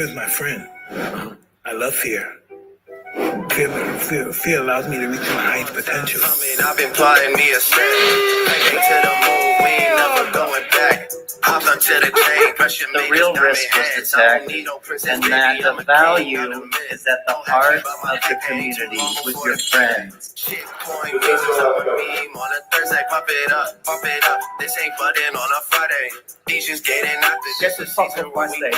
Fear is my friend. I love fear. Fear allows me to reach my highest potential. I've been plotting me a set. Taking to the moon, we ain't never going back. Hop onto the chain, pressure The real risk was the tech, and that the value is at the heart of the community with your friends. Shitcoin pieces of a meme on a Thursday, pump it up. This ain't button on a Friday. Asians getting out the Get the top of my stage.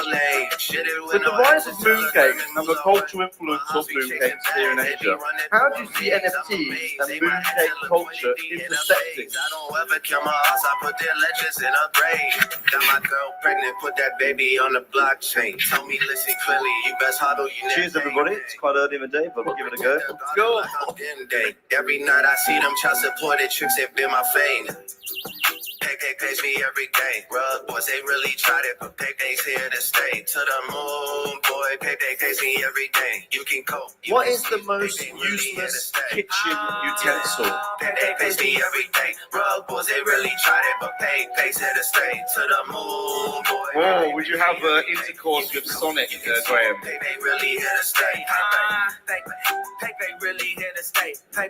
With the rise of mooncakes and the cultural influence of mooncakes here in Asia, how do you see NFTs and mooncake culture intersecting? I don't ever kill my ass, I put their legends in a grave. Got my girl pregnant, put that baby on the blockchain. Tell me, listen clearly, you best huddle, you never. Cheers, everybody. It's quite early in the day, but we'll give it a go. Let's go. Every night I see them child supported tricks that been my fame. Pay pays me every day. Rug boys, they really tried it, but pay's here to stay. To the moon, boy, pay pays me every day. You can cope. What is the most useless kitchen utensil? Pay pays me every day. Rug boys, they really tried it, but pay's here to stay. To the moon, boy. Oh, would you have intercourse with Sonic, Graham? Pay really here to stay. Pay really here to stay. Pay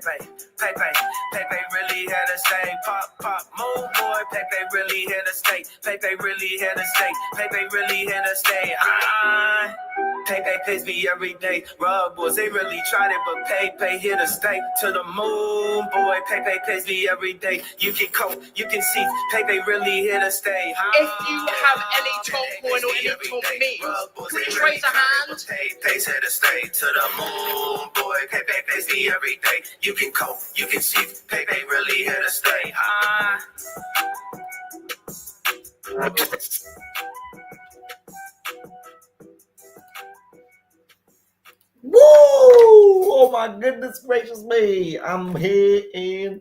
really here to stay. Pop, moon, boy. Pay really here to stay. Pay really here to stay. Pay really here to stay. Pay pays me every day. Rug boys, they really tried it, but pay here to stay. To the moon, boy. Pay pays me every day. You can cope, you can see. Pay really here to stay. If you have any talk coin or any talk memes, please raise a hand. Pay's here to stay. To the moon, boy. Pay pays me every day. You can cope, you can see. Pay really here to stay. Woo! Oh my goodness gracious me. I'm here in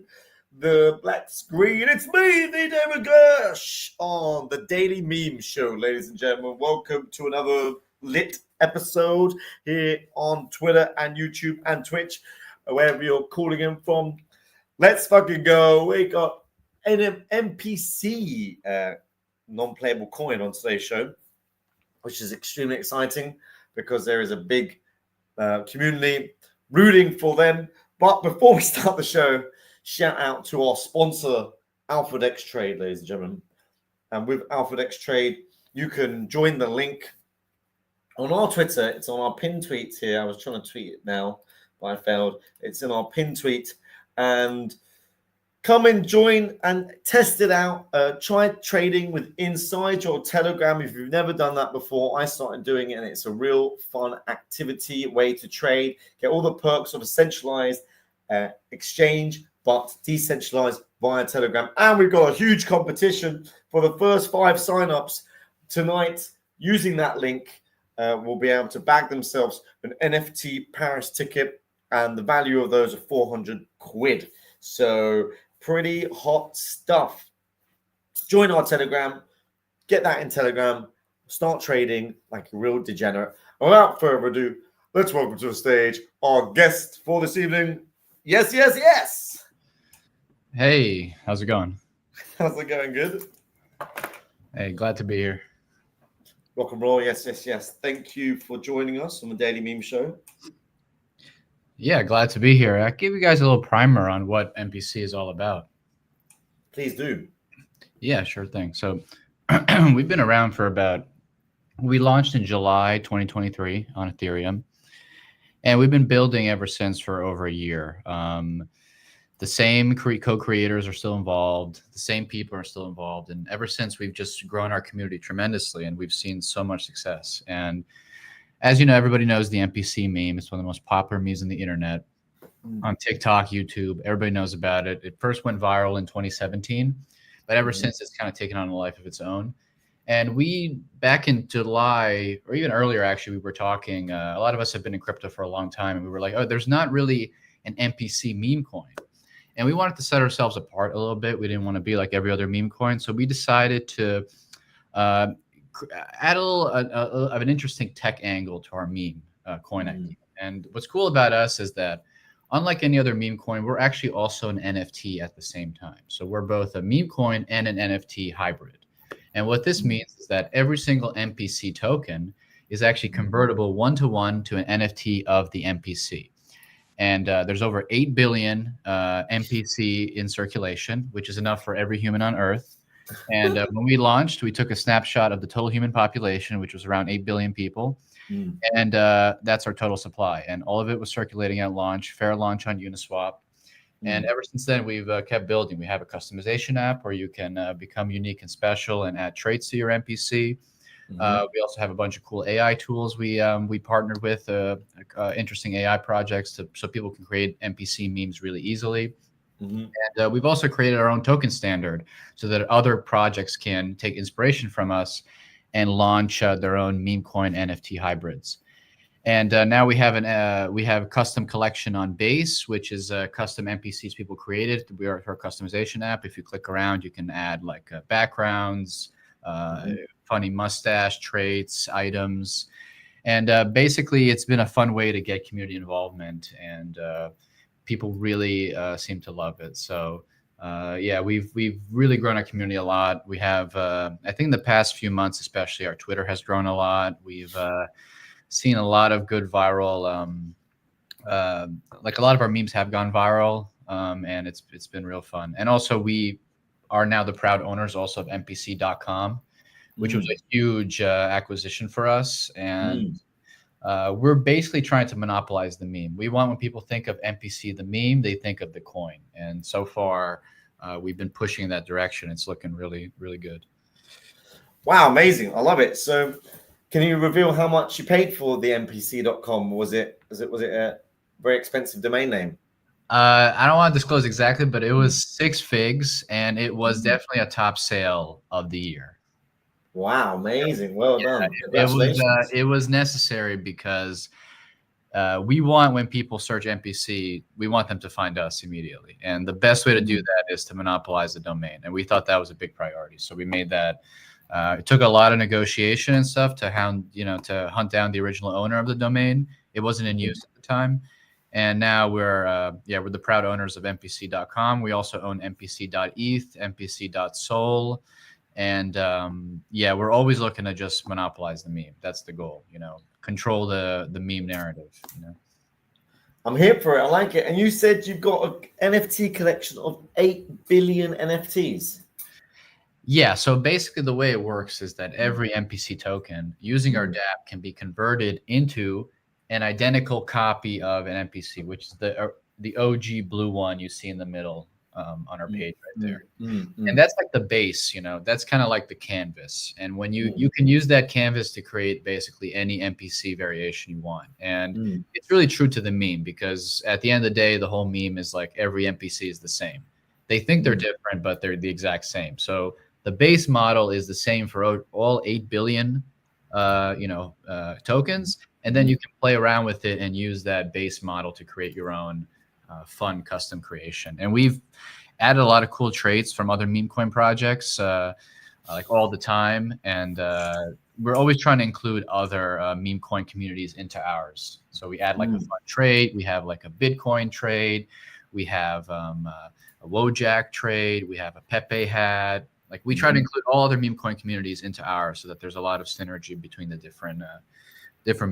the black screen. It's me, the David Gersh, on the Daily Meme Show, ladies and gentlemen. Welcome to another lit episode here on Twitter and YouTube and Twitch, wherever you're calling in from. Let's fucking go. We got an MPC non-playable coin on today's show, which is extremely exciting because there is a big community rooting for them. But before we start the show, shout out to our sponsor, Alfred X Trade, ladies and gentlemen. And with Alfred X Trade, you can join the link on our Twitter. It's on our pinned tweet here. I was trying to tweet it now, but I failed. It's in our pinned tweet. And come and join and test it out. Try trading with inside your Telegram. If you've never done that before, I started doing it, and it's a real fun activity, way to trade. Get all the perks of a centralized exchange, but decentralized via Telegram. And we've got a huge competition for the first 5 signups tonight. Using that link, will be able to bag themselves an NFT Paris ticket, and the value of those are 400 quid. So pretty hot stuff. Join our Telegram, get that in Telegram, start trading like a real degenerate. And without further ado, let's welcome to the stage our guest for this evening. Yes. Hey, how's it going? How's it going? Good. Hey, glad to be here. Rock and roll. Yes. Thank you for joining us on the Daily Meme Show. Yeah, glad to be here. I give you guys a little primer on what MPC is all about. Please do. Yeah, sure thing. So we've been around for we launched in July 2023 on Ethereum, and we've been building ever since for over a year. The same co-creators are still involved. The same people are still involved. And ever since, we've just grown our community tremendously, and we've seen so much success. And as you know, everybody knows the MPC meme. It's one of the most popular memes on the internet, on TikTok, YouTube. Everybody knows about it. It first went viral in 2017, but ever since, it's kind of taken on a life of its own. And we, back in July, or even earlier, actually, we were talking, a lot of us have been in crypto for a long time, and we were like, oh, there's not really an MPC meme coin. And we wanted to set ourselves apart a little bit. We didn't want to be like every other meme coin. So we decided to add a little of an interesting tech angle to our meme coin idea. And what's cool about us is that, unlike any other meme coin, we're actually also an NFT at the same time. So we're both a meme coin and an NFT hybrid. And what this means is that every single MPC token is actually convertible 1-to-1 to an NFT of the NPC. And there's over 8 billion NPC in circulation, which is enough for every human on Earth. And when we launched, we took a snapshot of the total human population, which was around 8 billion people. And that's our total supply. And all of it was circulating at launch, fair launch on Uniswap. And ever since then, we've kept building. We have a customization app where you can become unique and special and add traits to your NPC. We also have a bunch of cool AI tools. We partnered with interesting AI projects so people can create NPC memes really easily. And we've also created our own token standard so that other projects can take inspiration from us and launch their own meme coin NFT hybrids. And now we have a custom collection on Base, which is custom NPCs people created. We are our customization app. If you click around, you can add like backgrounds, funny mustache traits, items, and basically it's been a fun way to get community involvement, and people really seem to love it. So yeah, we've really grown our community a lot. We have I think in the past few months, especially, our Twitter has grown a lot. We've seen a lot of good viral, like a lot of our memes have gone viral, and it's been real fun. And also we are now the proud owners also of NPC.com, which was a huge acquisition for us. And we're basically trying to monopolize the meme. We want, when people think of NPC, the meme, they think of the coin. And so far, we've been pushing in that direction. It's looking really, really good. Wow, amazing. I love it. So can you reveal how much you paid for the NPC.com? Was it a very expensive domain name? I don't want to disclose exactly, but it was 6 figs, and it was definitely a top sale of the year. Wow, amazing. Well done. It was necessary because we want, when people search NPC, we want them to find us immediately. And the best way to do that is to monopolize the domain. And we thought that was a big priority. So we made that. It took a lot of negotiation and stuff to hunt down the original owner of the domain. It wasn't in use at the time. And now we're the proud owners of NPC.com. We also own NPC.eth, NPC.sol. And we're always looking to just monopolize the meme. That's the goal, control the meme narrative. I'm here for it. I like it. And you said you've got an NFT collection of 8 billion NFTs. Yeah, so basically the way it works is that every NPC token using our dApp can be converted into an identical copy of an NPC, which is the OG blue one you see in the middle on our page right there. And that's like the base, that's kind of like the canvas. And when you can use that canvas to create basically any NPC variation you want. And it's really true to the meme, because at the end of the day, the whole meme is like every NPC is the same. They think they're different, but they're the exact same. So the base model is the same for all 8 billion, tokens. And then you can play around with it and use that base model to create your own fun custom creation. And we've added a lot of cool traits from other meme coin projects, like all the time. And we're always trying to include other meme coin communities into ours. So we add like a fun trait. We have like a Bitcoin trait. We have a Wojak trait. We have a Pepe hat. Like we try to include all other meme coin communities into ours so that there's a lot of synergy between the different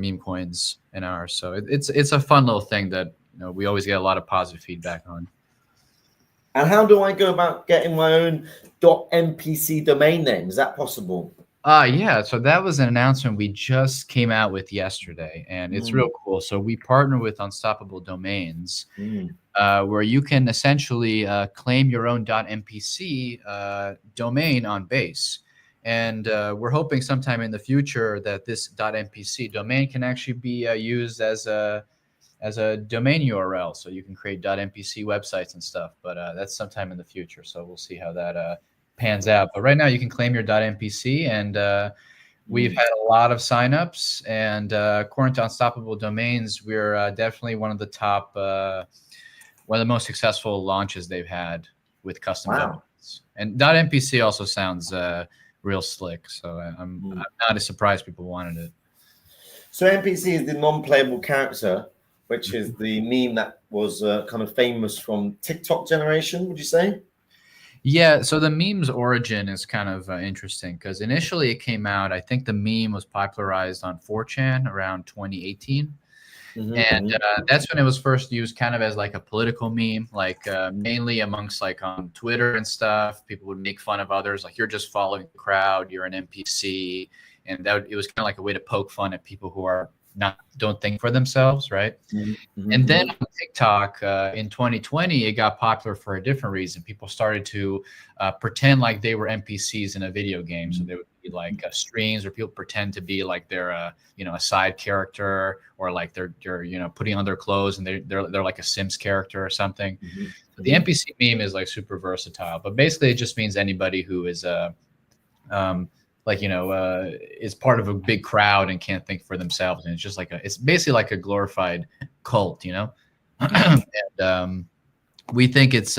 meme coins in ours. So it's a fun little thing that we always get a lot of positive feedback on. And how do I go about getting my own .npc domain name? Is that possible? Yeah, so that was an announcement we just came out with yesterday, and it's real cool. So we partner with Unstoppable Domains, where you can essentially claim your own .npc domain on Base. And we're hoping sometime in the future that this .npc domain can actually be used as a domain URL, so you can create .npc websites and stuff. But that's sometime in the future, so we'll see how that pans out. But right now you can claim your .npc, and we've had a lot of signups. And according to Unstoppable Domains, we're definitely one of the top, one of the most successful launches they've had with custom domains. And .npc also sounds real slick, so I'm not as surprised people wanted it. So NPC is the non-playable character, which is the meme that was kind of famous from TikTok generation, would you say? Yeah, so the meme's origin is kind of interesting because initially it came out, I think the meme was popularized on 4chan around 2018. And that's when it was first used kind of as like a political meme, like mainly amongst like on Twitter and stuff. People would make fun of others, like you're just following the crowd, you're an NPC. And it was kind of like a way to poke fun at people who don't think for themselves, right? And then on TikTok in 2020, it got popular for a different reason. People started to pretend like they were NPCs in a video game. So they would be like streams where people pretend to be like they're a side character, or like they're putting on their clothes and they're like a Sims character or something. So the NPC meme is like super versatile, but basically it just means anybody who is is part of a big crowd and can't think for themselves, and it's just like it's basically like a glorified cult, and we think it's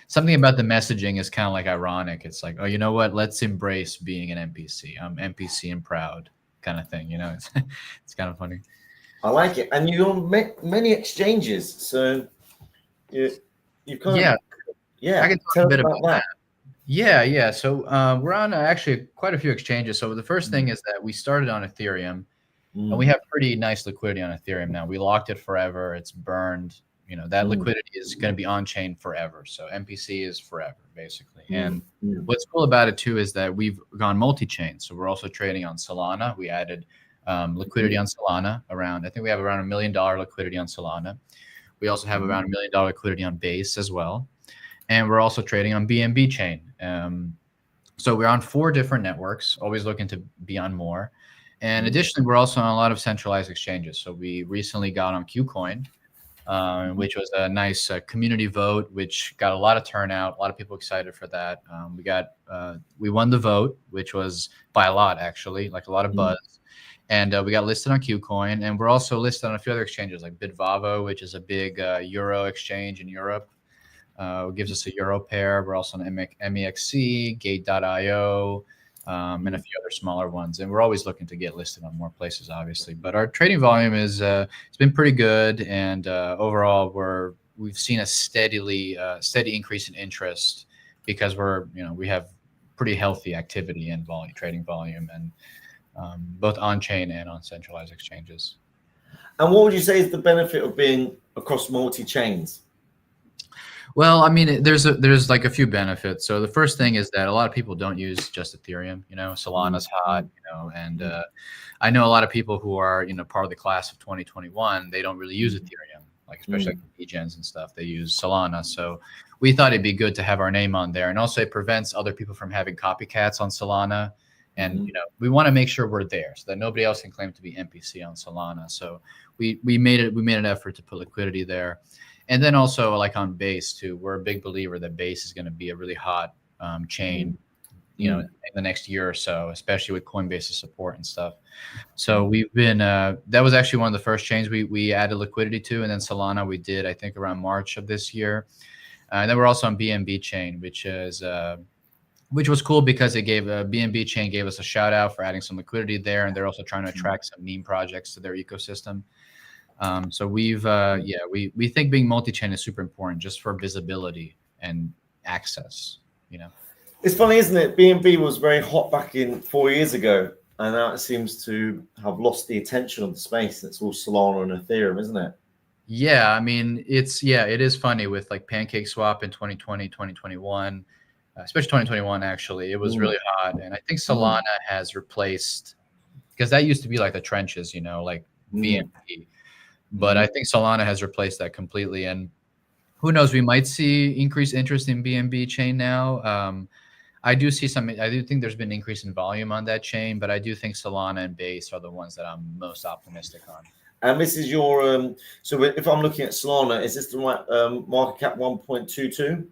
something about the messaging is kind of like ironic. It's like, oh, you know what, let's embrace being an NPC. I'm NPC and proud, kind of thing. It's kind of funny. I like it. And you're on many exchanges, so you've kind of I can talk a bit about that. Yeah. So we're on actually quite a few exchanges. So the first thing is that we started on Ethereum, and we have pretty nice liquidity on Ethereum now. We locked it forever. It's burned. That liquidity is going to be on chain forever. So MPC is forever, basically. And what's cool about it too is that we've gone multi-chain. So we're also trading on Solana. We added liquidity on Solana I think we have around $1 million liquidity on Solana. We also have around $1 million liquidity on Base as well. And we're also trading on BNB chain. So we're on 4 different networks, always looking to be on more. And additionally, we're also on a lot of centralized exchanges. So we recently got on KuCoin, which was a nice community vote, which got a lot of turnout, a lot of people excited for that. We won the vote, which was by a lot, actually, like a lot of buzz. And we got listed on KuCoin. And we're also listed on a few other exchanges like Bitvavo, which is a big Euro exchange in Europe. Gives us a Euro pair. We're also on MEXC, Gate.io, and a few other smaller ones. And we're always looking to get listed on more places, obviously. But our trading volume it's been pretty good, and overall we've seen a steady increase in interest because we have pretty healthy activity and trading volume, and both on chain and on centralized exchanges. And what would you say is the benefit of being across multi-chains? Well, I mean, there's like a few benefits. So the first thing is that a lot of people don't use just Ethereum. Solana's hot. And I know a lot of people who are part of the class of 2021. They don't really use Ethereum, like especially like degens and stuff. They use Solana. So we thought it'd be good to have our name on there, and also it prevents other people from having copycats on Solana. And we want to make sure we're there so that nobody else can claim to be NPC on Solana. So we made an effort to put liquidity there. And then also like on Base too, we're a big believer that Base is going to be a really hot chain, in the next year or so, especially with Coinbase's support and stuff. So we've been, that was actually one of the first chains we added liquidity to. And then Solana we did, I think around March of this year. And then we're also on BNB chain, which was cool because it gave BNB chain gave us a shout out for adding some liquidity there. And they're also trying to attract some meme projects to their ecosystem. So we think being multi-chain is super important just for visibility and access, It's funny, isn't it? BNB was very hot back in 4 years ago, and now it seems to have lost the attention of the space. It's all Solana and Ethereum, isn't it? Yeah, I mean, it is funny with like PancakeSwap in 2020, 2021, especially 2021, actually. It was really hot. And I think Solana has replaced, because that used to be like the trenches, like BNB. But I think Solana has replaced that completely. And who knows, we might see increased interest in BNB chain now. I do think there's been an increase in volume on that chain, but I do think Solana and Base are the ones that I'm most optimistic on. And this is your, so if I'm looking at Solana, is this the right market cap 1.22?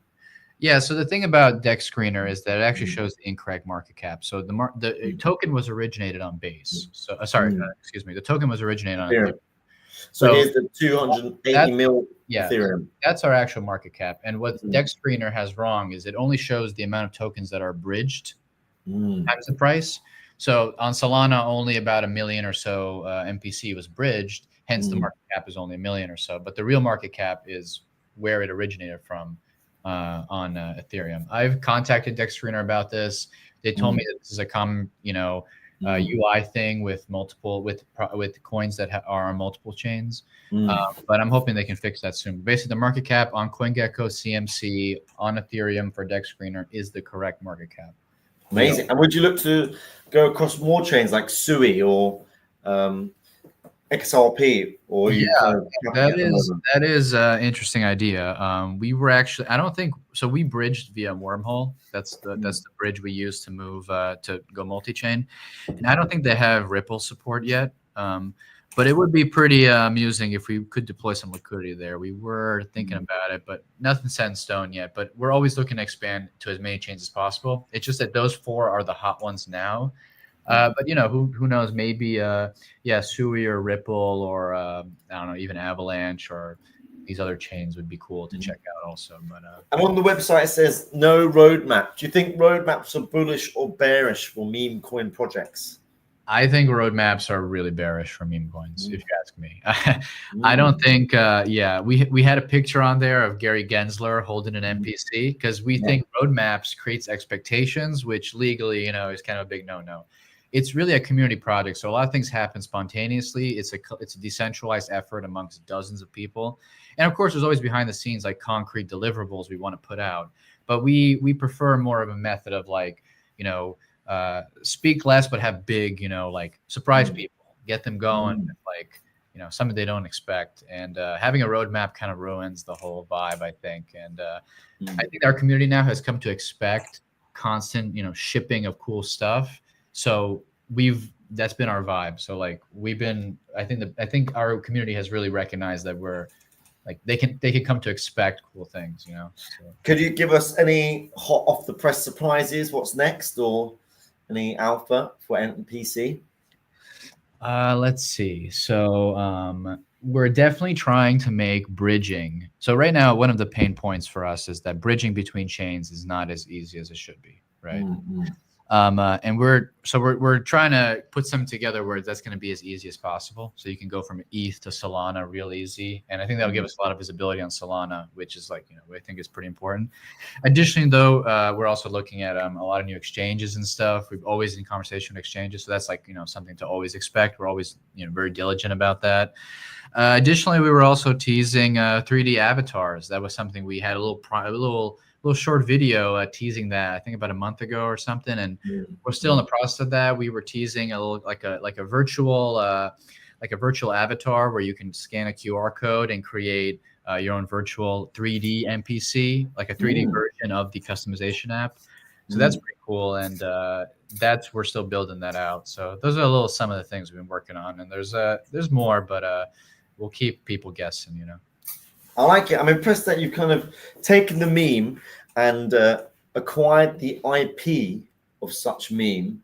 Yeah, so the thing about Dex Screener is that it actually shows the incorrect market cap. So the token was originated on Base. So the token was originated on Ethereum. So here's the 280 mil Ethereum. That's our actual market cap. And what Dex Screener has wrong is it only shows the amount of tokens that are bridged times the price. So on Solana, only about 1 million or so MPC was bridged. Hence, the market cap is only 1 million or so. But the real market cap is where it originated from on Ethereum. I've contacted DexScreener about this. They told me that this is a common, UI thing with multiple with coins that are on multiple chains. But I'm hoping they can fix that soon. Basically, the market cap on CoinGecko, CMC, on Ethereum for DexScreener is the correct market cap. Amazing. And would you look to go across more chains like SUI or XRP, or that is an interesting idea. We were actually, I don't think so. We bridged via Wormhole. That's the bridge we use to move to go multi-chain, and I don't think they have Ripple support yet. But it would be pretty amusing if we could deploy some liquidity there. We were thinking about it, but nothing set in stone yet. But we're always looking to expand to as many chains as possible. It's just that those 4 are the hot ones now. But who knows? Maybe SUI or Ripple or I don't know, even Avalanche or these other chains would be cool to check out also. But and on the website it says no roadmap. Do you think roadmaps are bullish or bearish for meme coin projects? I think roadmaps are really bearish for meme coins, if you ask me. I don't think, we had a picture on there of Gary Gensler holding an NPC because we think roadmaps creates expectations, which legally, is kind of a big no-no. It's really a community project, so a lot of things happen spontaneously. It's a decentralized effort amongst dozens of people, and of course, there's always behind the scenes like concrete deliverables we want to put out. But we prefer more of a method of like, speak less but have big, like surprise people, get them going, like something they don't expect. And having a roadmap kind of ruins the whole vibe, I think. And I think our community now has come to expect constant, shipping of cool stuff. So that's been our vibe. So like I think our community has really recognized that we're like, they can come to expect cool things, So. Could you give us any hot off the press surprises? What's next, or any alpha for NPC? Let's see. So we're definitely trying to make bridging. So right now, one of the pain points for us is that bridging between chains is not as easy as it should be, right? And we're trying to put something together where that's going to be as easy as possible. So you can go from ETH to Solana real easy. And I think that'll give us a lot of visibility on Solana, which is like, I think is pretty important. Additionally, though, we're also looking at a lot of new exchanges and stuff. We've always in conversation with exchanges. So that's like, something to always expect. We're always, very diligent about that. Additionally, we were also teasing 3D avatars. That was something we had a little short video teasing that, I think about a month ago or something, and we're still in the process of that. We were teasing a little like a virtual avatar where you can scan a QR code and create your own virtual 3D NPC, like a 3D version of the customization app. So that's pretty cool, and we're still building that out. So those are some of the things we've been working on, and there's more, but we'll keep people guessing, I like it. I'm impressed that you've kind of taken the meme and acquired the IP of such meme,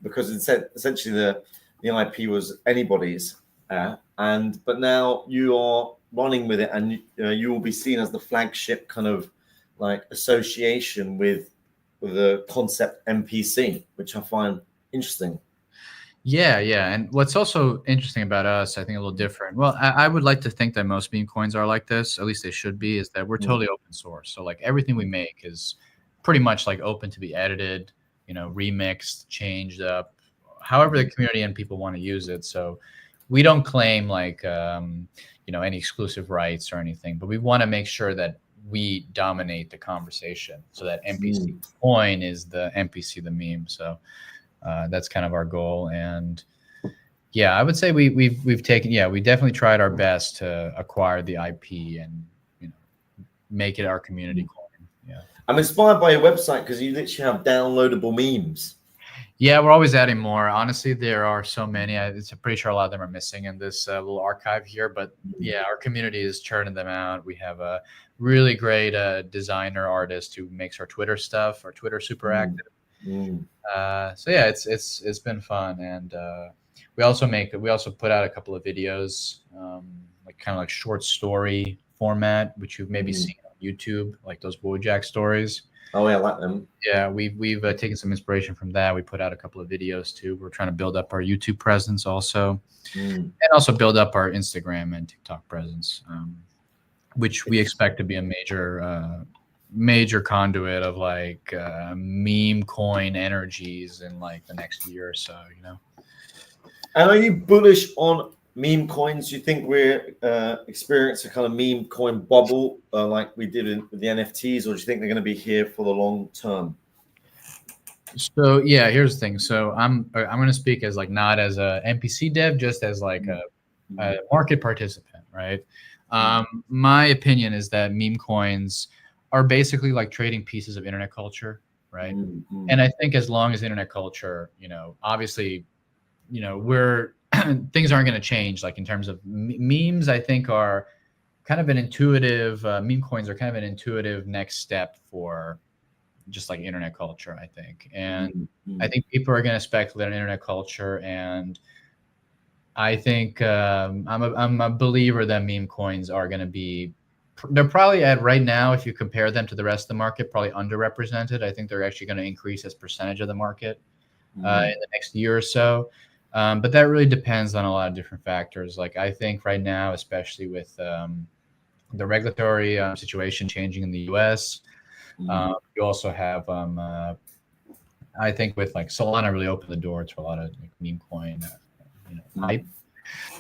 because essentially the IP was anybody's, but now you are running with it, and you will be seen as the flagship kind of like association with the concept NPC, which I find interesting. Yeah. And what's also interesting about us, I think a little different. Well, I would like to think that most meme coins are like this, at least they should be, is that we're totally open source. So like everything we make is pretty much like open to be edited, remixed, changed up, however the community and people want to use it. So we don't claim like, any exclusive rights or anything, but we want to make sure that we dominate the conversation so that NPC coin is the NPC, the meme. So that's kind of our goal. And I would say we've taken, we definitely tried our best to acquire the IP and, make it our community coin. Yeah. I'm inspired by your website because you literally have downloadable memes. Yeah, we're always adding more. Honestly, there are so many. I'm pretty sure a lot of them are missing in this little archive here. But our community is churning them out. We have a really great designer artist who makes our Twitter stuff. Our Twitter super active. It's been fun, and we also put out a couple of videos, like short story format, which you've maybe seen on YouTube, like those Wojak stories. Oh yeah, I like them. Yeah, we've taken some inspiration from that. We put out a couple of videos too. We're trying to build up our YouTube presence also, and also build up our Instagram and TikTok presence. which we expect to be a major conduit of like meme coin energies in like the next year or so, you know. And are you bullish on meme coins? Do you think we're experiencing a kind of meme coin bubble like we did with the NFTs, or do you think they're going to be here for the long term? So yeah, here's the thing. So I'm going to speak as like not as a NPC dev, just as like a market participant, right? My opinion is that meme coins are basically like trading pieces of internet culture, right? And I think as long as internet culture, you know, obviously, you know, we're things aren't going to change. Like in terms of memes, I think are kind of an intuitive meme coins are kind of an intuitive next step for just like internet culture, I think. And I think people are going to speculate on internet culture, and I think I'm a believer that meme coins are going to be, they're probably at right now, if you compare them to the rest of the market, probably underrepresented. I think they're actually going to increase as percentage of the market in the next year or so. But that really depends on a lot of different factors. Like I think right now, especially with the regulatory situation changing in the US, you also have, I think with like Solana really opened the door to a lot of like meme coin, hype.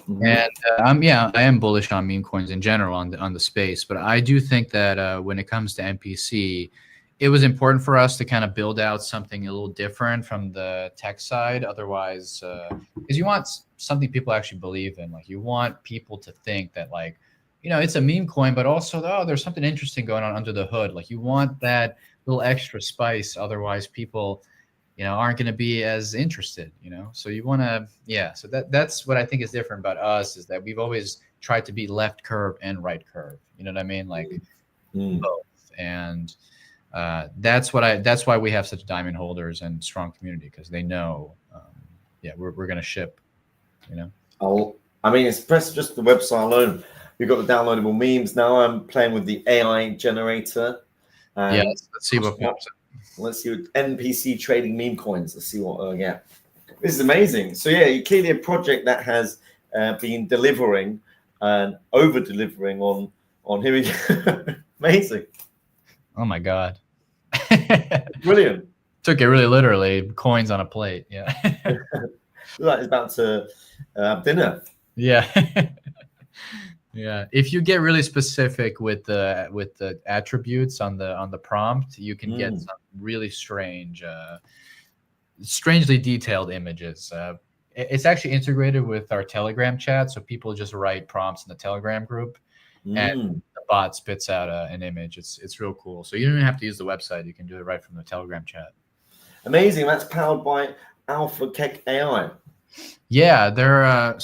And yeah, I am bullish on meme coins in general on the space, but I do think that when it comes to MPC, it was important for us to kind of build out something a little different from the tech side. Otherwise, because you want something people actually believe in. Like you want people to think that like, you know, it's a meme coin, but also, oh, there's something interesting going on under the hood. Like you want that little extra spice. Otherwise, people, you know, aren't going to be as interested, you know? So you want to, yeah. So that's what I think is different about us, is that we've always tried to be left curve and right curve. You know what I mean? Like both. And that's why we have such diamond holders and strong community, because they know, we're going to ship, you know? Oh, I mean, it's just the website alone. We've got the downloadable memes. Now I'm playing with the AI generator. Yeah, let's see what pops up. Let's see what NPC trading meme coins. Let's see what I get. This is amazing. So yeah, you're clearly a project that has been delivering and over delivering on here we go. Amazing. Oh my God. Brilliant. Took it really literally, coins on a plate. Yeah. Like it's about to have dinner. Yeah. Yeah. If you get really specific with the attributes on the prompt, you can get some really strangely detailed images. It's actually integrated with our Telegram chat, so people just write prompts in the Telegram group, and the bot spits out an image. It's real cool. So you don't even have to use the website; you can do it right from the Telegram chat. Amazing. That's powered by Alpha Keck AI. Yeah, they're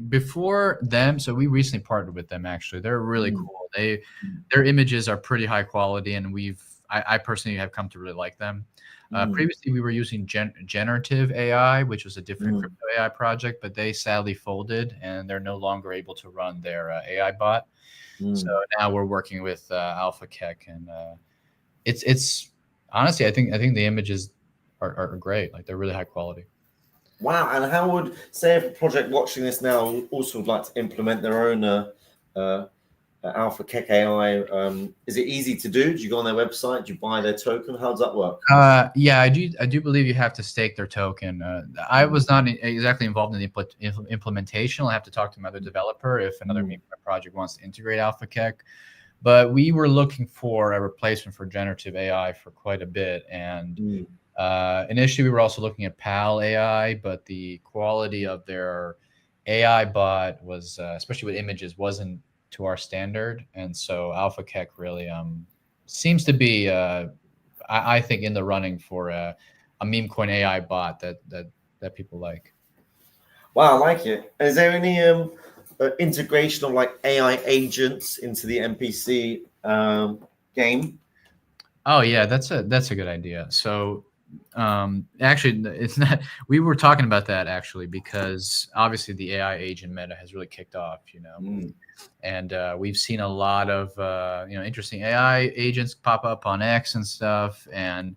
before them. So we recently partnered with them. Actually, they're really cool. Their images are pretty high quality, and I personally have come to really like them. Previously, we were using generative AI, which was a different crypto AI project, but they sadly folded, and they're no longer able to run their AI bot. So now we're working with Alpha Keck, and it's honestly, I think the images are great. Like they're really high quality. Wow. And how would, say, if a project watching this now also would like to implement their own Alpha Keck AI, is it easy to do? Do you go on their website? Do you buy their token? How does that work? Yeah, I do believe you have to stake their token. I was not exactly involved in the implementation. I'll have to talk to another developer if another project wants to integrate Alpha Keck. But we were looking for a replacement for generative AI for quite a bit. And initially, we were also looking at PAL AI, but the quality of their AI bot was, especially with images, wasn't to our standard. And so Alpha Keck really seems to be, I think, in the running for a meme coin AI bot that people like. Wow, I like it. Is there any integration of like AI agents into the NPC game? Oh yeah, that's a good idea. So actually, it's not. We were talking about that actually because obviously the AI agent meta has really kicked off, you know, and we've seen a lot of interesting AI agents pop up on X and stuff. And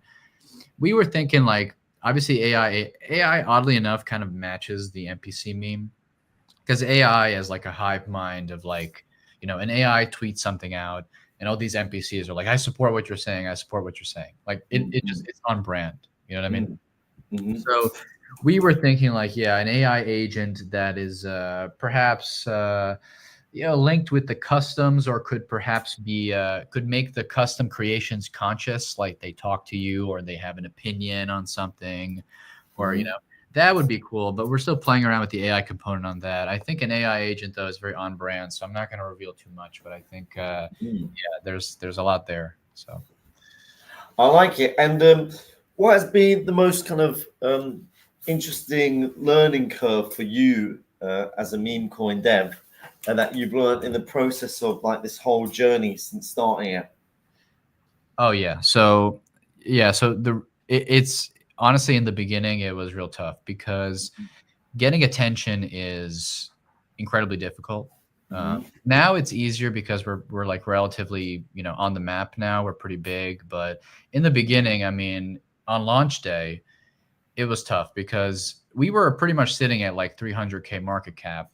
we were thinking like, obviously AI oddly enough kind of matches the NPC meme, because AI is like a hive mind of like, an AI tweets something out, and all these NPCs are like, I support what you're saying. I support what you're saying. Like it's on brand. You know what I mean? Mm-hmm. So we were thinking like, yeah, an AI agent that is perhaps linked with the customs, or could perhaps be could make the custom creations conscious, like they talk to you or they have an opinion on something, or that would be cool. But we're still playing around with the AI component on that. I think an AI agent though is very on brand, so I'm not going to reveal too much. But I think there's a lot there. So I like it. And what has been the most kind of interesting learning curve for you as a meme coin dev, and that you've learned in the process of like this whole journey since starting it? Oh yeah. So it's honestly, in the beginning it was real tough because getting attention is incredibly difficult. Now it's easier because we're like relatively on the map now. We're pretty big, but in the beginning, I mean, on launch day, it was tough because we were pretty much sitting at like 300K market cap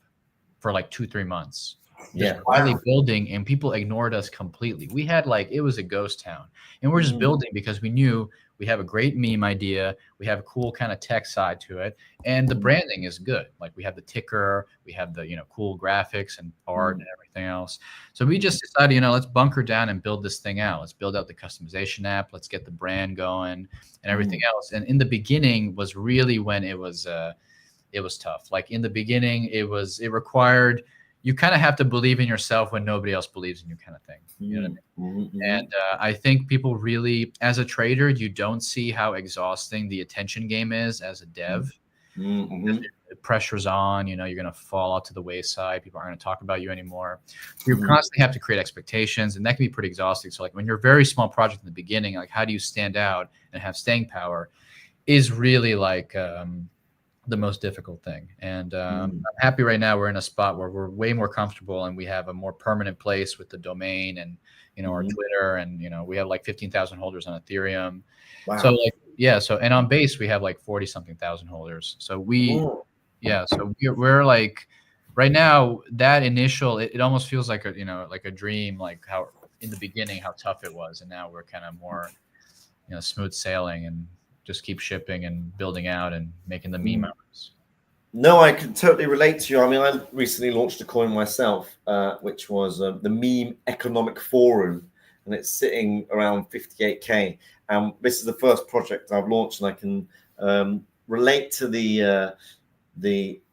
for like 2-3 months. Just quietly building, and people ignored us completely. We had like, it was a ghost town, and we're just building because we knew we have a great meme idea. We have a cool kind of tech side to it, and the branding is good. Like we have the ticker, we have the cool graphics and art and everything else. So we just decided, let's bunker down and build this thing out. Let's build out the customization app. Let's get the brand going and everything else. And in the beginning was really when it was tough. Like in the beginning, it required, you kind of have to believe in yourself when nobody else believes in you, kind of thing. You know what I mean? And I think people really, as a trader, you don't see how exhausting the attention game is as a dev. The pressure's on, you're going to fall out to the wayside. People aren't going to talk about you anymore. You constantly have to create expectations, and that can be pretty exhausting. So like when you're a very small project in the beginning, like how do you stand out and have staying power is really like the most difficult thing. And I'm happy right now we're in a spot where we're way more comfortable, and we have a more permanent place with the domain and our Twitter, and we have like 15,000 holders on Ethereum. Wow. So like and on base we have like 40 something thousand holders. So we're like, right now, that initial, it almost feels like a dream, like how in the beginning how tough it was, and now we're kind of more smooth sailing and just keep shipping and building out and making the meme hours. No, I can totally relate to you. I mean, I recently launched a coin myself, which was the Meme Economic Forum, and it's sitting around 58K. And this is the first project I've launched, and I can relate to the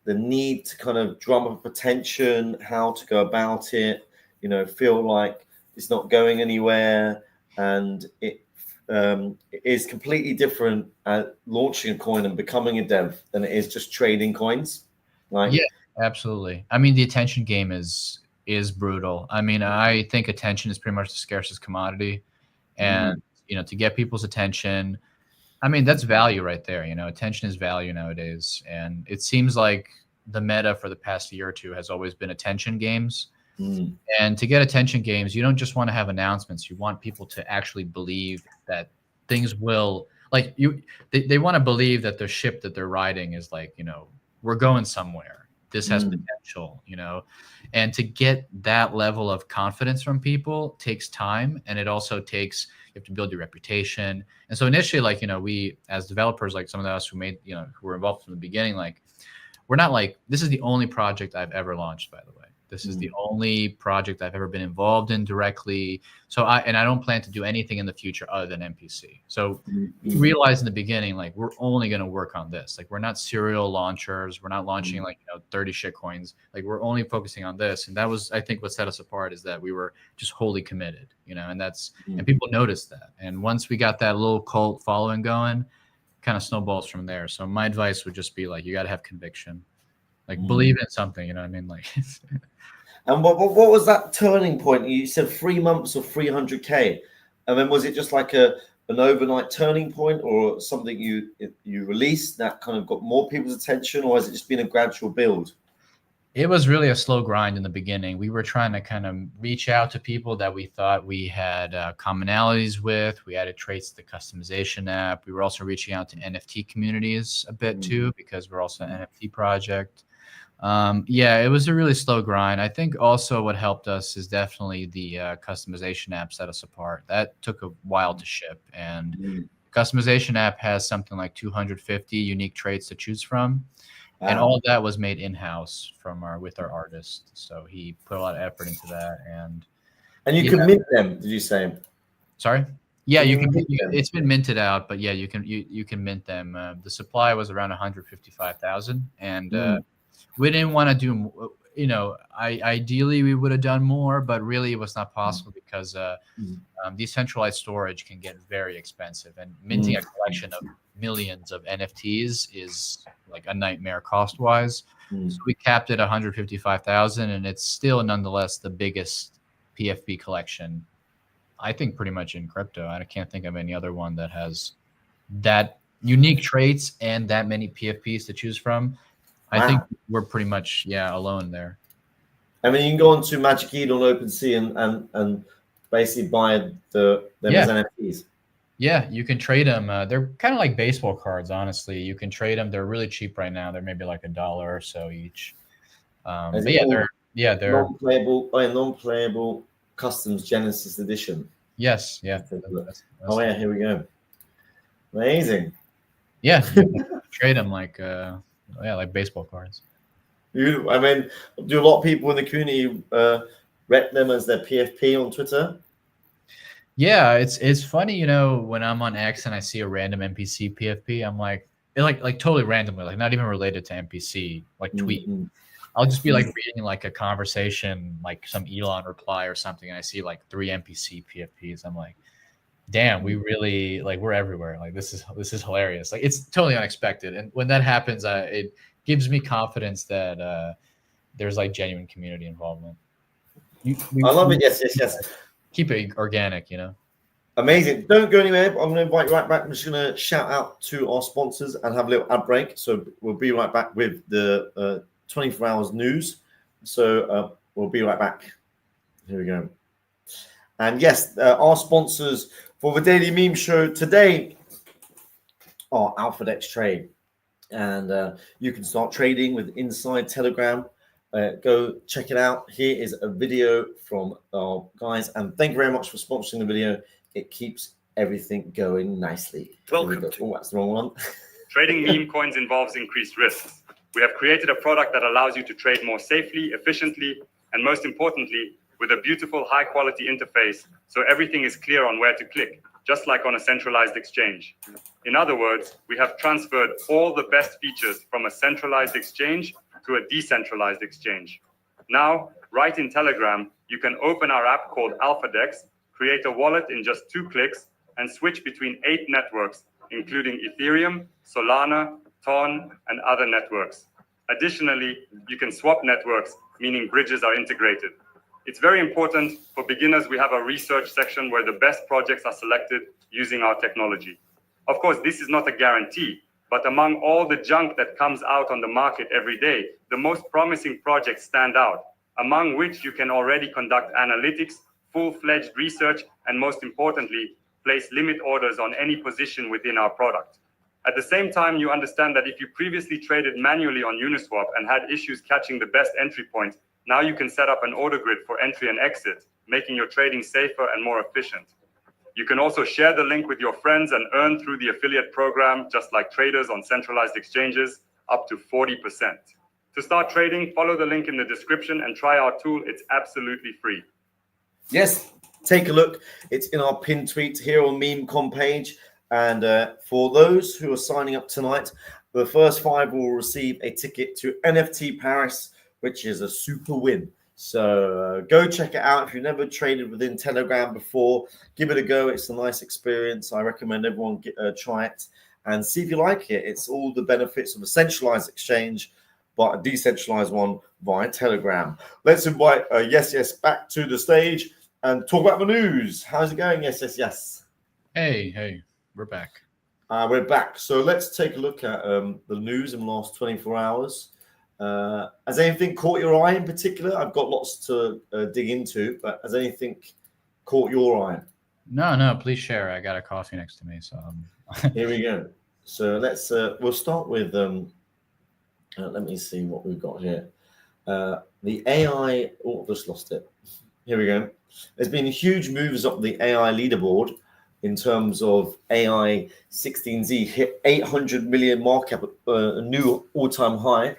need to kind of drum up attention, how to go about it, feel like it's not going anywhere, and it is completely different at launching a coin and becoming a dev than it is just trading coins. Like, yeah, absolutely. I mean, the attention game is brutal. I mean, I think attention is pretty much the scarcest commodity, and to get people's attention, I mean, that's value right there. Attention is value nowadays, and it seems like the meta for the past year or two has always been attention games. And to get attention games, you don't just want to have announcements. You want people to actually believe that things will, like, they want to believe that the ship that they're riding is like, we're going somewhere. This has potential, and to get that level of confidence from people takes time. And it also takes, you have to build your reputation. And so initially, like, we as developers, like some of us who made, who were involved from the beginning, like, we're not like, this is the only project I've ever launched, by the way. This is the only project I've ever been involved in directly. So I don't plan to do anything in the future other than MPC. So we realized in the beginning, like, we're only going to work on this. Like, we're not serial launchers. We're not launching 30 shit coins. Like, we're only focusing on this. And that was, I think, what set us apart, is that we were just wholly committed, and that's, and people noticed that. And once we got that little cult following going, kind of snowballs from there. So my advice would just be like, you got to have conviction, like believe in something, you know what I mean? Like, and what was that turning point? You said 3 months of 300K, and then was it just like an overnight turning point, or something you released that kind of got more people's attention, or has it just been a gradual build? It was really a slow grind in the beginning. We were trying to kind of reach out to people that we thought we had commonalities with. We added traits to the customization app. We were also reaching out to NFT communities a bit too, because we're also an NFT project. Yeah, it was a really slow grind. I think also what helped us is definitely the customization app set us apart. That took a while to ship, and customization app has something like 250 unique traits to choose from, and all of that was made in-house with our artist. So he put a lot of effort into that, and you can mint them, did you say? sorry. Yeah, Can you you can. mint them? It's been minted out, but yeah, you can mint them. The supply was around 155,000, and we didn't want to do. Ideally we would have done more, but really it was not possible because decentralized storage can get very expensive, and minting a collection of millions of NFTs is like a nightmare cost-wise. So we capped it at 155,000, and it's still nonetheless the biggest PFP collection, I think, pretty much in crypto. I can't think of any other one that has that unique traits and that many PFPs to choose from. I think we're pretty much alone there. I mean, you can go on to Magic Eden on OpenSea and basically buy them as NFTs. Yeah, you can trade them. They're kind of like baseball cards, honestly. You can trade them. They're really cheap right now. They're maybe like $1 or so each. But yeah, they're non-playable customs Genesis edition. Yes, yeah. Here we go. Amazing. Yeah, you can trade them like baseball cards. I mean, do a lot of people in the community rep them as their PFP on Twitter? Yeah, it's funny, when I'm on X and I see a random NPC PFP, I'm like totally randomly, like not even related to NPC, like tweet. I'll just be like reading like a conversation, like some Elon reply or something, and I see like 3 NPC PFPs. I'm like, damn, we really we're everywhere. Like this is hilarious. Like it's totally unexpected, and when that happens, it gives me confidence that there's like genuine community involvement. I love it. Yes. Keep it organic, Amazing. Don't go anywhere. I'm going to invite you right back. I'm just going to shout out to our sponsors and have a little ad break. So we'll be right back with the 24 hours news. So we'll be right back. Here we go. And yes, our sponsors for the Daily Meme Show today are AlphaDex Trade. And you can start trading with Inside Telegram. Go check it out. Here is a video from our guys. And thank you very much for sponsoring the video. It keeps everything going nicely. Welcome. Oh, that's the wrong one. Trading meme coins involves increased risks. We have created a product that allows you to trade more safely, efficiently, and most importantly, with a beautiful high-quality interface, so everything is clear on where to click, just like on a centralized exchange. In other words, we have transferred all the best features from a centralized exchange to a decentralized exchange. Now, right in Telegram, you can open our app called AlphaDex, create a wallet in just 2 clicks, and switch between 8 networks, including Ethereum, Solana, Ton, and other networks. Additionally, you can swap networks, meaning bridges are integrated. It's very important. For beginners, we have a research section where the best projects are selected using our technology. Of course, this is not a guarantee, but among all the junk that comes out on the market every day, the most promising projects stand out, among which you can already conduct analytics, full-fledged research, and most importantly, place limit orders on any position within our product. At the same time, you understand that if you previously traded manually on Uniswap and had issues catching the best entry point, now you can set up an order grid for entry and exit, making your trading safer and more efficient. You can also share the link with your friends and earn through the affiliate program, just like traders on centralized exchanges, up to 40%. To start trading, follow the link in the description and try our tool. It's absolutely free. Yes, take a look. It's in our pinned tweet here on MemeCon page. And for those who are signing up tonight, the first 5 will receive a ticket to NFT Paris, which is a super win. So go check it out. If you've never traded within Telegram before, give it a go. It's a nice experience. I recommend everyone try it and see if you like it. It's all the benefits of a centralized exchange, but a decentralized one via Telegram. Let's invite Yes back to the stage and talk about the news. How's it going? Yes. Hey, we're back. We're back. So let's take a look at the news in the last 24 hours. Has anything caught your eye in particular? I've got lots to dig into, but has anything caught your eye? No, please share. I got a coffee next to me, so Here we go. So let's we'll start with Let me see what we've got here. The AI. Oh, I've just lost it. Here we go. There's been huge moves up the AI leaderboard in terms of AI 16Z hit 800 million market cap, a new all-time high,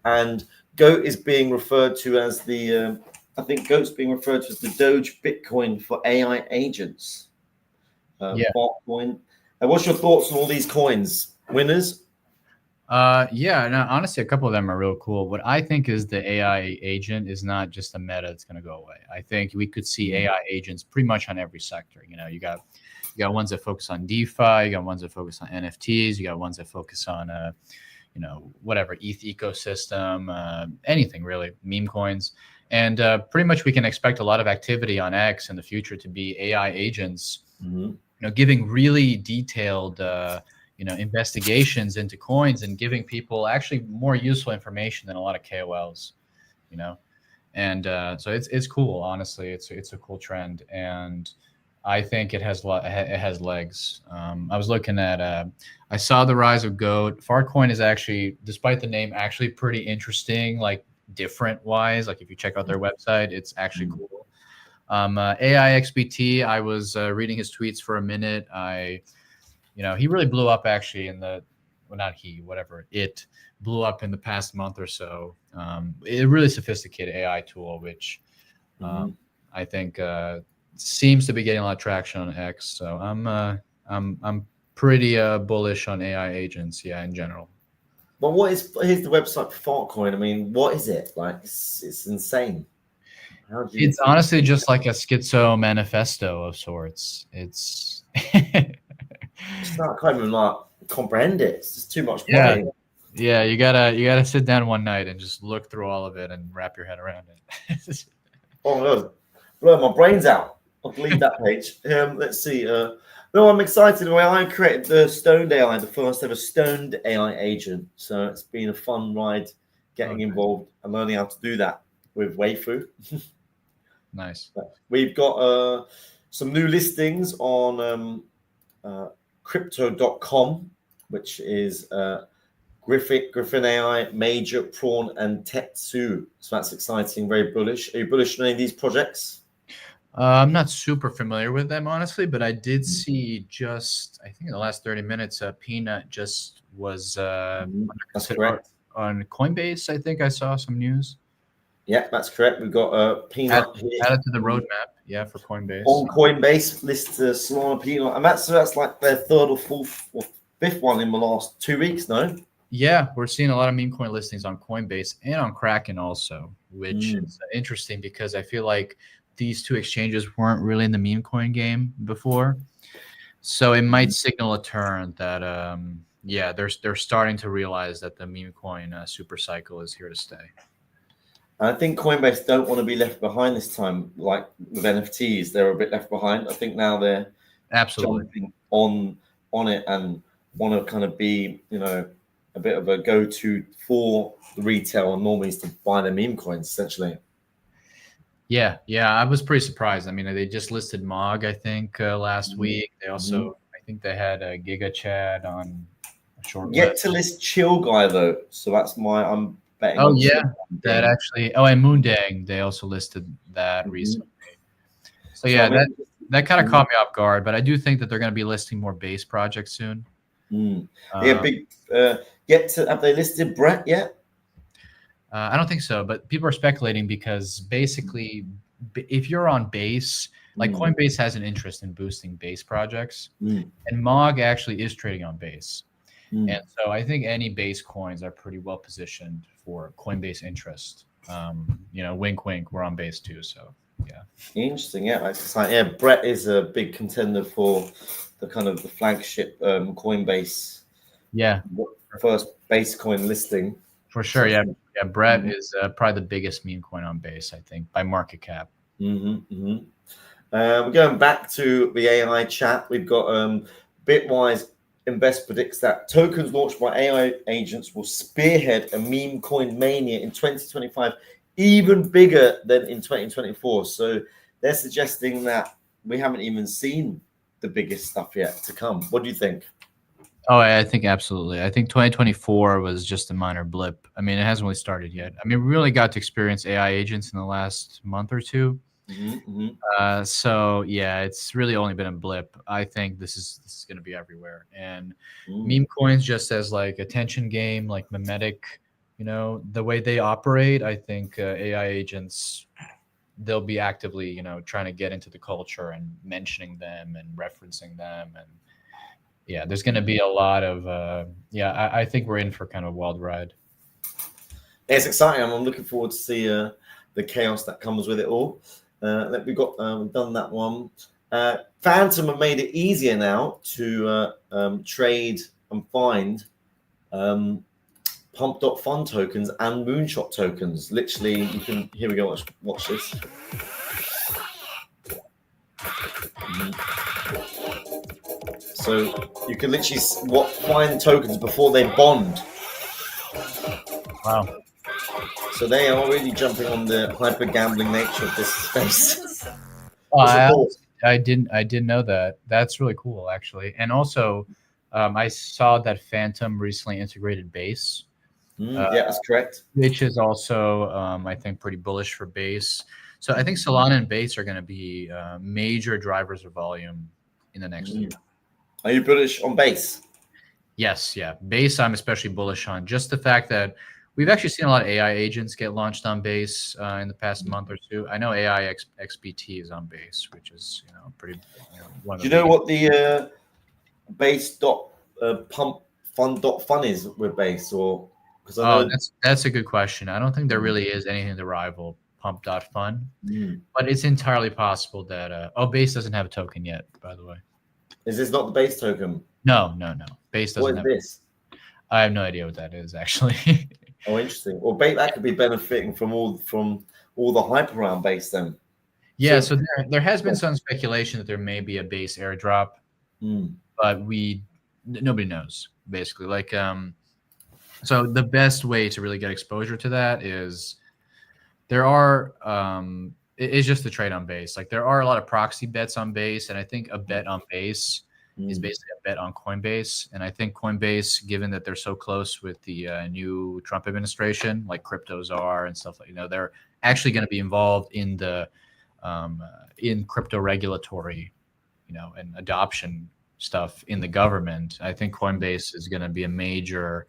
and GOAT is being referred to as the. I think GOAT's being referred to as the Doge Bitcoin for AI agents. Yeah. Fartcoin. What's your thoughts on all these coins? Winners? Yeah, no, honestly, a couple of them are real cool. What I think is the AI agent is not just a meta that's going to go away. I think we could see AI agents pretty much on every sector. You know, you got ones that focus on DeFi, you got ones that focus on NFTs, you got ones that focus on, you know, whatever ETH ecosystem, anything really, meme coins, and pretty much we can expect a lot of activity on X in the future to be AI agents. You know, giving really detailed. You know, investigations into coins and giving people actually more useful information than a lot of KOLs, you know, and so it's cool. Honestly, it's a cool trend, and I think it has legs. I was looking at, I saw the rise of GOAT. Fartcoin is actually, despite the name, actually pretty interesting, like different wise. Like if you check out their website, it's actually cool. AI XBT, I was reading his tweets for a minute. You know, he really blew up actually in the, well, not he, whatever, it blew up in the past month or so. A really sophisticated AI tool, which I think seems to be getting a lot of traction on X. So I'm pretty bullish on AI agents, yeah, in general. But here's the website for Fartcoin. I mean, what is it? Like, it's insane. It's honestly just like a schizo manifesto of sorts. It's I can't even like comprehend it. It's just too much. Yeah, you gotta sit down one night and just look through all of it and wrap your head around it. Oh my god, blow my brains out. I'll delete that page. Let's see. No, I'm excited. I created the Stoned AI, the first ever Stoned AI agent. So it's been a fun ride getting involved and learning how to do that with Weifu. Nice. We've got some new listings on crypto.com, which is Griffin AI, Major, Prawn, and Tetsu. So that's exciting, very bullish. Are you bullish on any of these projects? I'm not super familiar with them, honestly, but I did see just, I think in the last 30 minutes, Peanut just was that's correct. On Coinbase. I think I saw some news. Yeah, that's correct. We've got Peanut here. Added to the roadmap, yeah, for Coinbase. On Coinbase, lists Solana Peanut, and that's like their third or fourth or fifth one in the last 2 weeks, no? Yeah, we're seeing a lot of meme coin listings on Coinbase and on Kraken also, which is interesting because I feel like these two exchanges weren't really in the meme coin game before. So it might signal a turn that, yeah, they're starting to realize that the meme coin super cycle is here to stay. I think Coinbase don't want to be left behind this time. Like with NFTs, they're a bit left behind. I think now they're jumping on it and want to kind of be, you know, a bit of a go-to for the retail and normies to buy their meme coins, essentially. Yeah, I was pretty surprised. I mean, they just listed Mog, I think, last week. They also, I think they had a Giga Chad on a short Yet to list Chill Guy, though. So that's I'm betting. Oh, yeah, that actually. Oh, and Moondang, they also listed that recently. So, yeah, that kind of caught me off guard. But I do think that they're going to be listing more base projects soon. Yeah, big. Have they listed Brett yet? I don't think so, but people are speculating because basically, if you're on base, like Coinbase has an interest in boosting base projects, and Mog actually is trading on base. And so I think any base coins are pretty well positioned for Coinbase interest. You know, wink, wink, we're on base too. So, yeah. Interesting. Yeah, Brett is a big contender for the kind of the flagship Coinbase. Yeah. First base coin listing. For sure. Yeah. Yeah. Brett is probably the biggest meme coin on base, I think, by market cap. We're going back to the AI chat. We've got Bitwise Invest predicts that tokens launched by AI agents will spearhead a meme coin mania in 2025, even bigger than in 2024. So they're suggesting that we haven't even seen the biggest stuff yet to come. What do you think? Oh, I think absolutely. I think 2024 was just a minor blip. I mean, it hasn't really started yet. I mean, we really got to experience AI agents in the last month or two. So yeah, it's really only been a blip. I think this is going to be everywhere. And meme coins, just as like attention game, like memetic, the way they operate, I think AI agents, they'll be actively, trying to get into the culture and mentioning them and referencing them. And yeah, there's going to be a lot of I think we're in for kind of a wild ride. It's exciting. I'm looking forward to see the chaos that comes with it all. We've done that one. Phantom have made it easier now to trade and find pump.fun tokens and moonshot tokens. Literally, you can. Here we go. Watch this. So you can literally find tokens before they bond. Wow. So they are really jumping on the hyper gambling nature of this space. I didn't know that. That's really cool, actually. And also, I saw that Phantom recently integrated Base. Yeah, that's correct. Which is also, I think, pretty bullish for Base. So I think Solana and Base are going to be major drivers of volume in the next year. Are you bullish on Base? Yes, yeah. Base, I'm especially bullish on. Just the fact that we've actually seen a lot of AI agents get launched on Base in the past month or two. I know AI XBT is on Base, which is pretty. One of Do you know what the Base pump fun is with Base, or? That's a good question. I don't think there really is anything to rival pump.fun, but it's entirely possible that Base doesn't have a token yet, by the way. Is this not the Base token? No. Base doesn't. What is this? I have no idea what that is, actually. Oh, interesting. Well, that could be benefiting from all the hype around Base then. Yeah, so there has been some speculation that there may be a Base airdrop, but nobody knows, basically. Like, so the best way to really get exposure to that is it's just the trade on Base. Like, there are a lot of proxy bets on Base, and I think a bet on Base is basically a bet on Coinbase. And I think Coinbase, given that they're so close with the new Trump administration, like cryptos are and stuff like, they're actually going to be involved in the in crypto regulatory, and adoption stuff in the government. I think Coinbase is going to be a major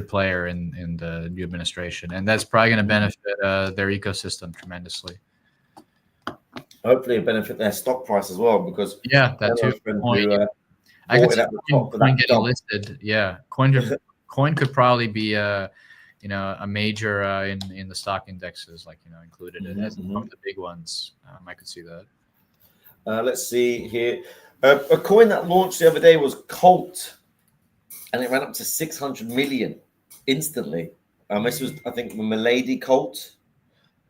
player in the new administration, and that's probably going to benefit their ecosystem tremendously. Hopefully, it benefit their stock price as well, because that too. I could see Coin getting listed. Yeah, Coin could probably be a major in the stock indexes, like included as one of the big ones. I could see that. Let's see here. A coin that launched the other day was Colt, and it ran up to 600 million instantly. This was, I think, the Milady Colt.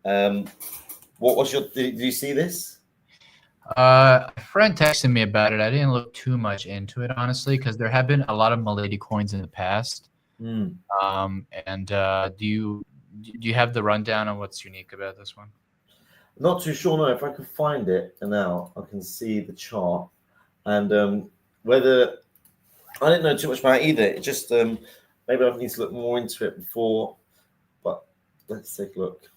What was did you see this? A friend texted me about it. I didn't look too much into it, honestly, because there have been a lot of Milady coins in the past. Do you have the rundown on what's unique about this one? Not too sure. No, if I can find it now, I can see the chart, and whether I didn't know too much about it either. It just maybe I need to look more into it before. But let's take a look.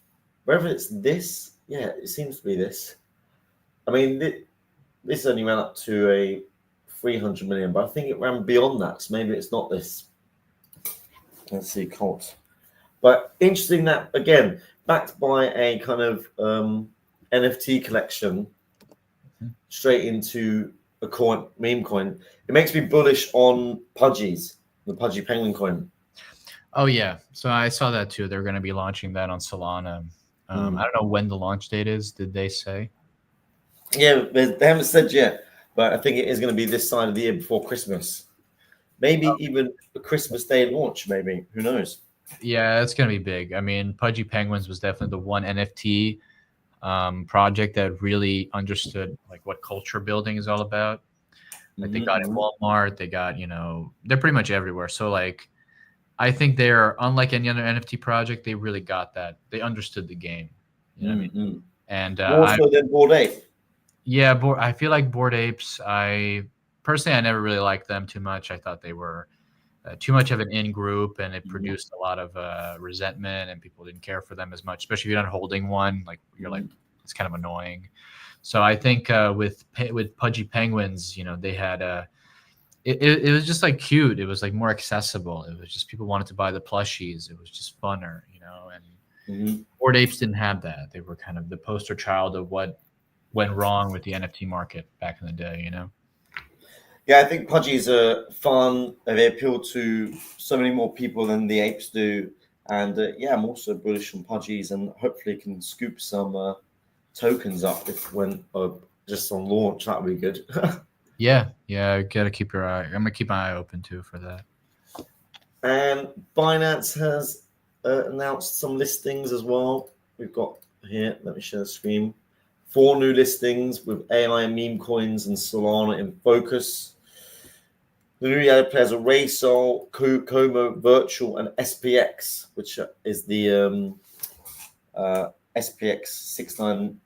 Whether it's this, yeah, it seems to be this. I mean, this only ran up to a 300 million, but I think it ran beyond that. So maybe it's not this. Let's see, Colt. But interesting that, again, backed by a kind of NFT collection straight into a meme coin. It makes me bullish on Pudgies, the Pudgy Penguin coin. Oh, yeah. So I saw that too. They're going to be launching that on Solana. I don't know when the launch date is. Did they say? Yeah, they haven't said yet, but I think it is going to be this side of the year before Christmas. Maybe even a Christmas Day launch, maybe. Who knows? Yeah, it's going to be big. I mean, Pudgy Penguins was definitely the one NFT project that really understood like what culture building is all about. Like they got in Walmart, they got, they're pretty much everywhere. So like, I think they're unlike any other NFT project. They really got that. They understood the game. You know what I mean? And more so than Bored Ape. Yeah, I feel like Bored Apes. I personally, I never really liked them too much. I thought they were too much of an in group, and it produced a lot of resentment, and people didn't care for them as much, especially if you're not holding one. Like you're like, it's kind of annoying. So I think with Pudgy Penguins, they had it was just like cute. It was like more accessible. It was just people wanted to buy the plushies. It was just funner, and Bored Apes didn't have that. They were kind of the poster child of what went wrong with the NFT market back in the day, Yeah, I think Pudgies are fun. They appeal to so many more people than the apes do. And yeah, I'm also bullish on Pudgies, and hopefully can scoop some tokens up when just on launch. That would be good. Yeah, gotta keep your eye. I'm gonna keep my eye open too for that. And Binance has announced some listings as well. We've got here, let me share the screen. 4 new listings with AI meme coins and Solana in focus. The newly added players are Raysol, Como Virtual, and SPX, which is the SPX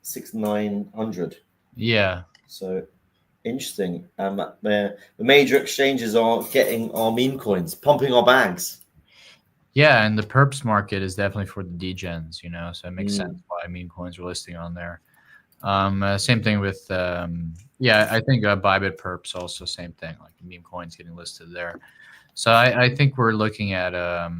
6900. Yeah. So interesting. The major exchanges are getting our meme coins, pumping our bags. Yeah, and the perps market is definitely for the degens, so it makes sense why meme coins are listing on there. Same thing with I think Bybit perps also same thing, like meme coins getting listed there. So I think we're looking at all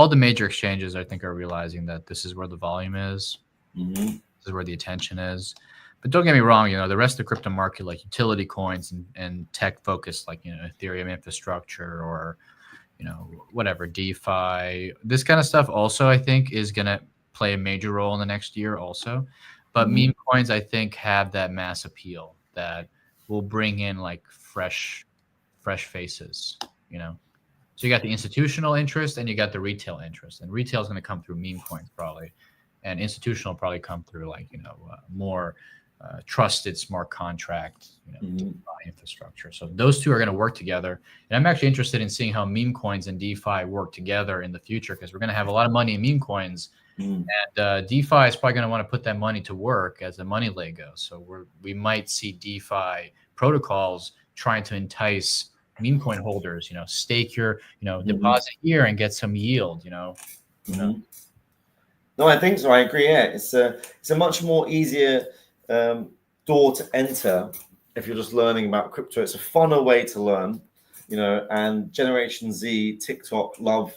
the major exchanges I think are realizing that this is where the volume is. This is where the attention is. But don't get me wrong, the rest of the crypto market, like utility coins and tech focused, like Ethereum infrastructure or whatever, DeFi, this kind of stuff also I think is gonna play a major role in the next year also. But meme coins I think have that mass appeal that will bring in like fresh faces, So you got the institutional interest and you got the retail interest, and retail is going to come through meme coins probably, and institutional probably come through like more trusted smart contract infrastructure. So those two are going to work together, and I'm actually interested in seeing how meme coins and DeFi work together in the future, because we're going to have a lot of money in meme coins, and DeFi is probably going to want to put that money to work as a money Lego. So we might see DeFi protocols trying to entice meme coin holders, stake your deposit here and get some yield. No, I think so. I agree. Yeah, it's a much more easier door to enter if you're just learning about crypto. It's a funner way to learn, and Generation Z, TikTok love,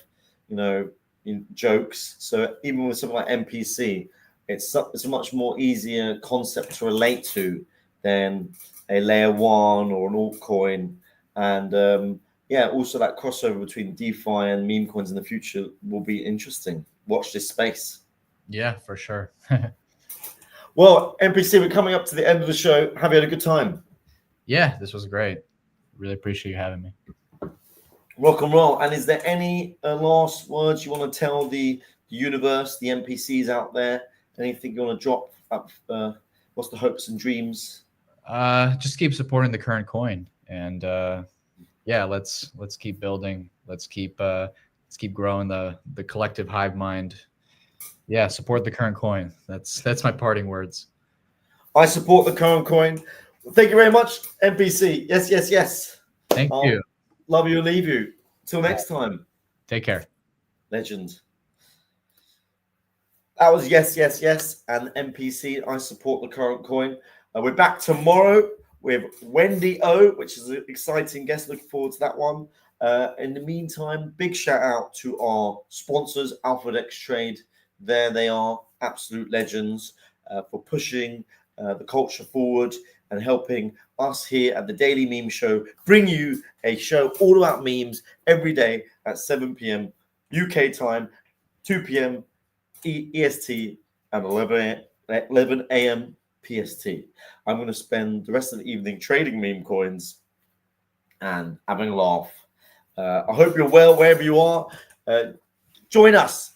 jokes. So even with something like MPC, it's a much more easier concept to relate to than a layer 1 or an altcoin. And also that crossover between DeFi and meme coins in the future will be interesting. Watch this space. Yeah, for sure. Well, MPC, we're coming up to the end of the show. Have you had a good time? Yeah, this was great. Really appreciate you having me. Rock and roll. And is there any last words you want to tell the universe, the NPCs out there? Anything you want to drop up? What's the hopes and dreams? Just keep supporting the current coin, and let's keep building. Let's keep growing the collective hive mind. Yeah, support the current coin. That's my parting words. I support the current coin. Thank you very much, NPC. Yes. Thank you. Love you and leave you. Till next time. Take care. Legend. That was yes, and NPC. I support the current coin. We're back tomorrow with Wendy O, which is an exciting guest. Looking forward to that one. In the meantime, big shout out to our sponsors, AlphaDex Trade. There they are, absolute legends for pushing the culture forward and helping us here at the Daily Meme Show bring you a show all about memes every day at 7 p.m. UK time, 2 p.m. EST, and 11 a.m. PST. I'm going to spend the rest of the evening trading meme coins and having a laugh. I hope you're well wherever you are. Join us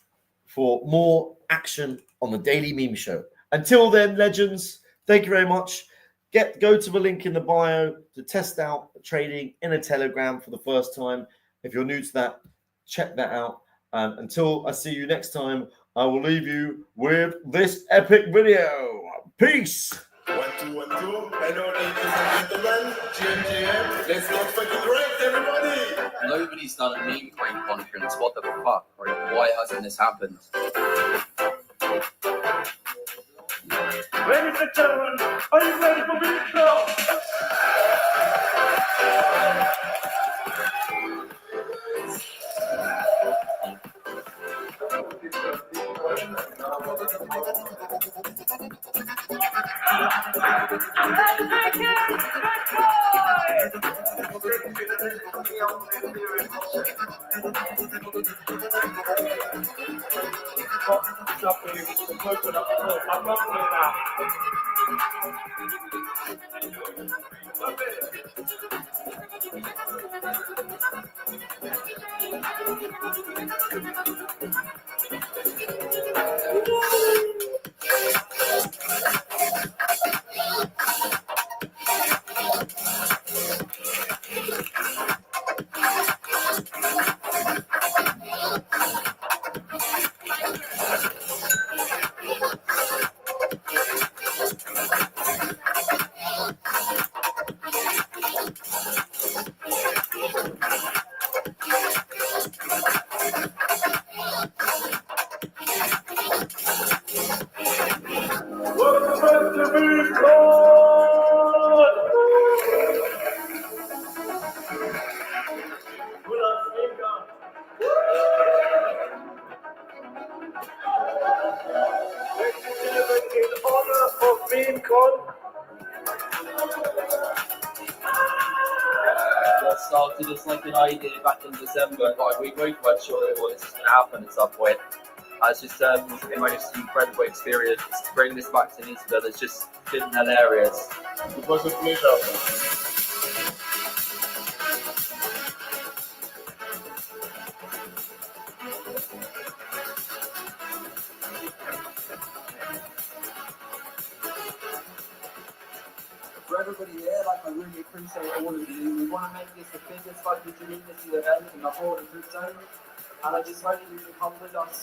for more action on the Daily Meme Show. Until then, legends, thank you very much. Go to the link in the bio to test out trading in a Telegram for the first time. If you're new to that, check that out. And until I see you next time, I will leave you with this epic video. Peace. One 2 and 2. Hello, ladies and gentlemen. GMGM. Let's get fucking great, everybody. Nobody's done a meme coin conference. What the fuck? Right? Why hasn't this happened? Ladies and gentlemen, are you ready for me to go? That started as like an idea back in December. Like we weren't quite sure that this was going to happen at some point. It's just the most incredible experience to bring this back to Easter. That's just been hilarious. It was a pleasure. For everybody here, like I really appreciate all of you. We want to make this the biggest fucking community event in the whole of Brisbane. And I just hope you can come with us